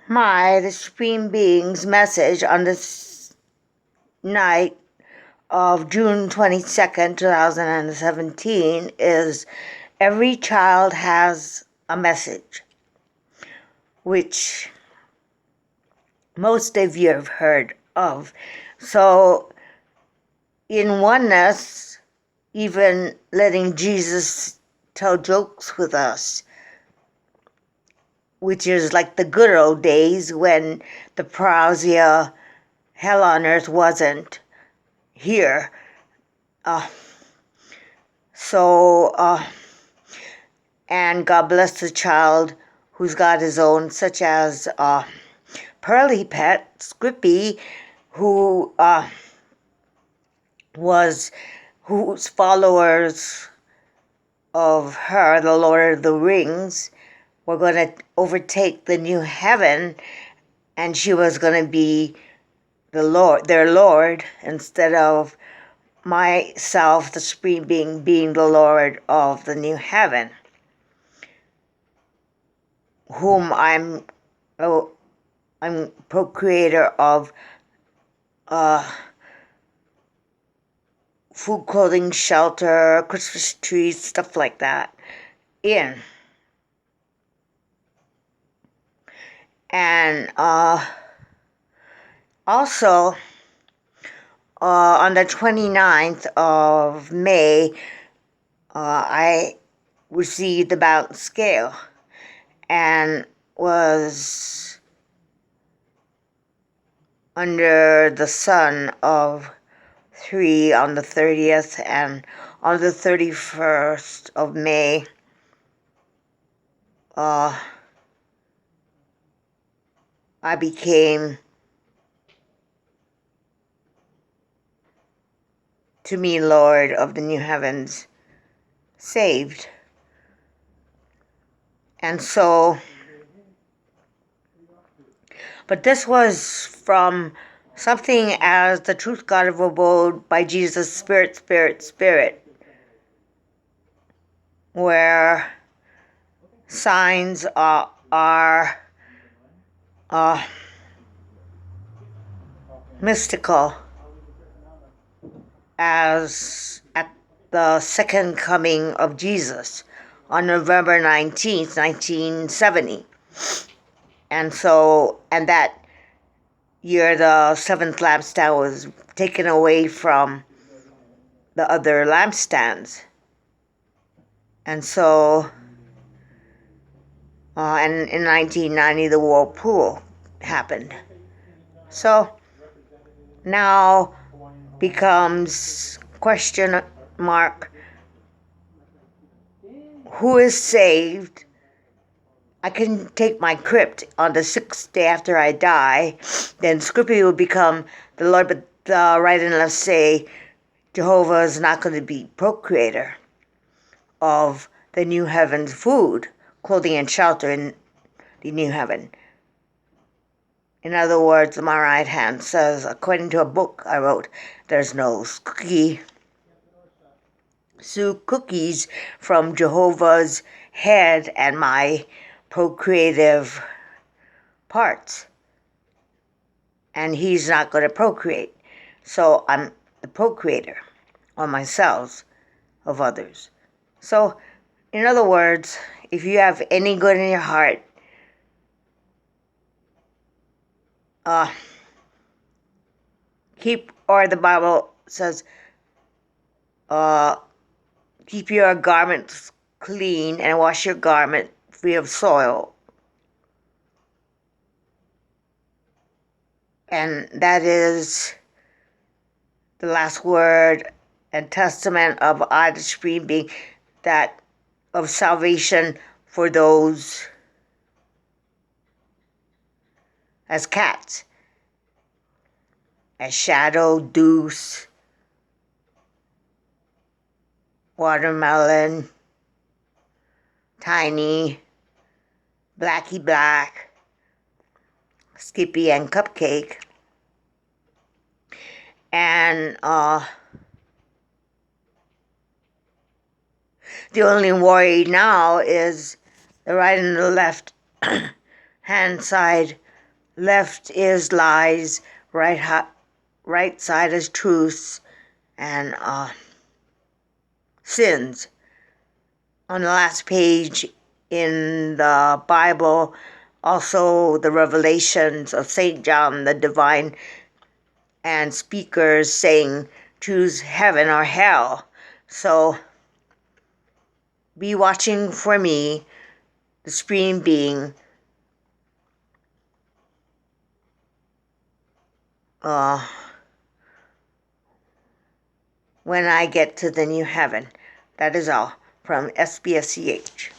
The Supreme Being's message on this night of June 22nd, 2017 is every child has a message, which most of you have heard of. So, in oneness, even letting Jesus tell jokes with us, which is like the good old days when the parousia hell on earth wasn't here. And God bless the child who's got his own, such as Pearly Pet, Scrippy, whose followers of her, the Lord of the Rings, were going to overtake the new heaven, and she was going to be their Lord, instead of myself, the Supreme Being, being the Lord of the new heaven, whom I'm procreator of food, clothing, shelter, Christmas trees, stuff like that, in. And also, on the 29th of May, I received the balance scale and was under the sun of 3 on the 30th, and on the 31st of May, I became, to me, Lord of the new heavens, saved. And so, but this was from something as the truth God of abode by Jesus, Spirit, Spirit, Spirit, where signs are mystical, as at the second coming of Jesus on November 19th, 1970. And that year, the seventh lampstand was taken away from the other lampstands. And so, and in 1990, the whirlpool happened. So now becomes question mark, who is saved? I can take my crypt on the 6th day after I die, then Scrippy will become the Lord, but the right and left say Jehovah is not going to be procreator of the new heaven's food, clothing, and shelter in the new heaven. In other words, my right hand says, according to a book I wrote, there's no cookies from Jehovah's head and my procreative parts. And he's not going to procreate. So I'm the procreator on my cells of others. So, in other words, if you have any good in your heart, the Bible says, keep your garments clean and wash your garment free of soil. And that is the last word and testament of I, the Supreme Being, that of salvation for those as cats, as Shadow, Deuce, Watermelon, Tiny, Blackie Black, Skippy, and Cupcake. And the only worry now is the right and the left hand side Left is lies, right side is truths, and sins. On the last page in the Bible, also the revelations of St. John the Divine, and speakers saying choose heaven or hell. So be watching for me, the screen being when I get to the new heaven. That is all from SBSCH.